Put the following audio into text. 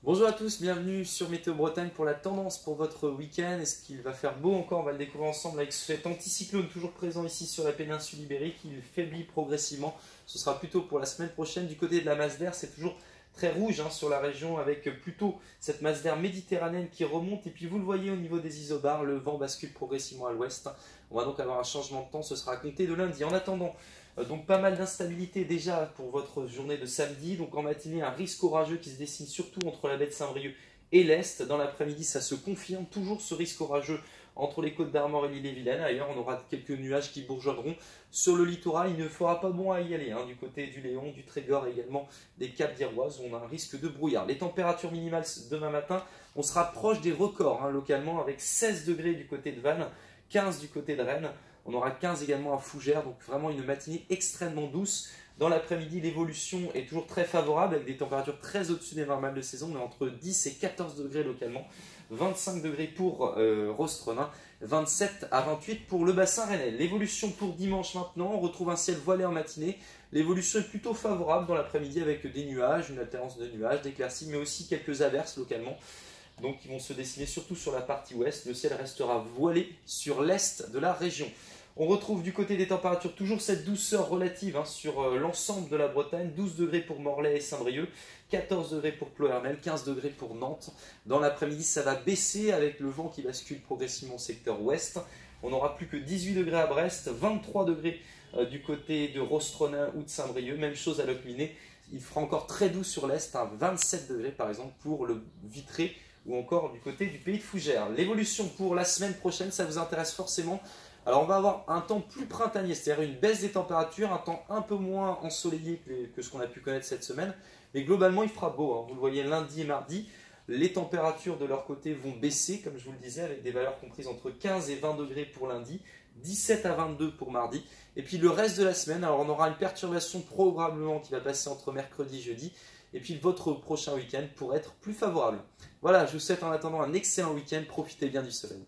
Bonjour à tous, bienvenue sur Météo Bretagne pour la tendance pour votre week-end. Est-ce qu'il va faire beau encore? On va le découvrir ensemble avec cet anticyclone toujours présent ici sur la péninsule ibérique. Il faiblit progressivement. Ce sera plutôt pour la semaine prochaine. Du côté de la masse d'air, c'est toujours très rouge sur la région avec plutôt cette masse d'air méditerranéenne qui remonte. Et puis vous le voyez au niveau des isobars, le vent bascule progressivement à l'ouest. On va donc avoir un changement de temps, ce sera à compter de lundi. En attendant, donc pas mal d'instabilité déjà pour votre journée de samedi. Donc en matinée, un risque orageux qui se dessine surtout entre la baie de Saint-Brieuc et l'Est. Dans l'après-midi, ça se confirme. Toujours ce risque orageux entre les côtes d'Armor et l'île-et-Vilaine. Ailleurs, on aura quelques nuages qui bourgeonneront. Sur le littoral, il ne fera pas bon à y aller. Du côté du Léon, du Trégor et également des Caps d'Iroise, où on a un risque de brouillard. Les températures minimales demain matin, on se rapproche des records localement avec 16 degrés du côté de Vannes, 15 du côté de Rennes. On aura 15 également à Fougères, donc vraiment une matinée extrêmement douce. Dans l'après-midi, l'évolution est toujours très favorable avec des températures très au-dessus des normales de saison. On est entre 10 et 14 degrés localement, 25 degrés pour Rostronin, 27 à 28 pour le bassin rennais. L'évolution pour dimanche maintenant, on retrouve un ciel voilé en matinée. L'évolution est plutôt favorable dans l'après-midi avec des nuages, une alternance de nuages, d'éclaircies, mais aussi quelques averses localement. Donc ils vont se dessiner surtout sur la partie ouest. Le ciel restera voilé sur l'est de la région. On retrouve du côté des températures toujours cette douceur relative sur l'ensemble de la Bretagne. 12 degrés pour Morlaix et Saint-Brieuc, 14 degrés pour Ploërmel, 15 degrés pour Nantes. Dans l'après-midi, ça va baisser avec le vent qui bascule progressivement au secteur ouest. On n'aura plus que 18 degrés à Brest, 23 degrés du côté de Rostronin ou de Saint-Brieuc. Même chose à Locminé. Il fera encore très doux sur l'est, 27 degrés par exemple pour le Vitré ou encore du côté du pays de Fougères. L'évolution pour la semaine prochaine, ça vous intéresse forcément. Alors on va avoir un temps plus printanier, c'est-à-dire une baisse des températures, un temps un peu moins ensoleillé que ce qu'on a pu connaître cette semaine. Mais globalement, il fera beau. Vous le voyez lundi et mardi, les températures de leur côté vont baisser, comme je vous le disais, avec des valeurs comprises entre 15 et 20 degrés pour lundi, 17 à 22 pour mardi. Et puis le reste de la semaine, alors on aura une perturbation probablement qui va passer entre mercredi et jeudi. Et puis votre prochain week-end pourrait être plus favorable. Voilà, je vous souhaite en attendant un excellent week-end. Profitez bien du soleil.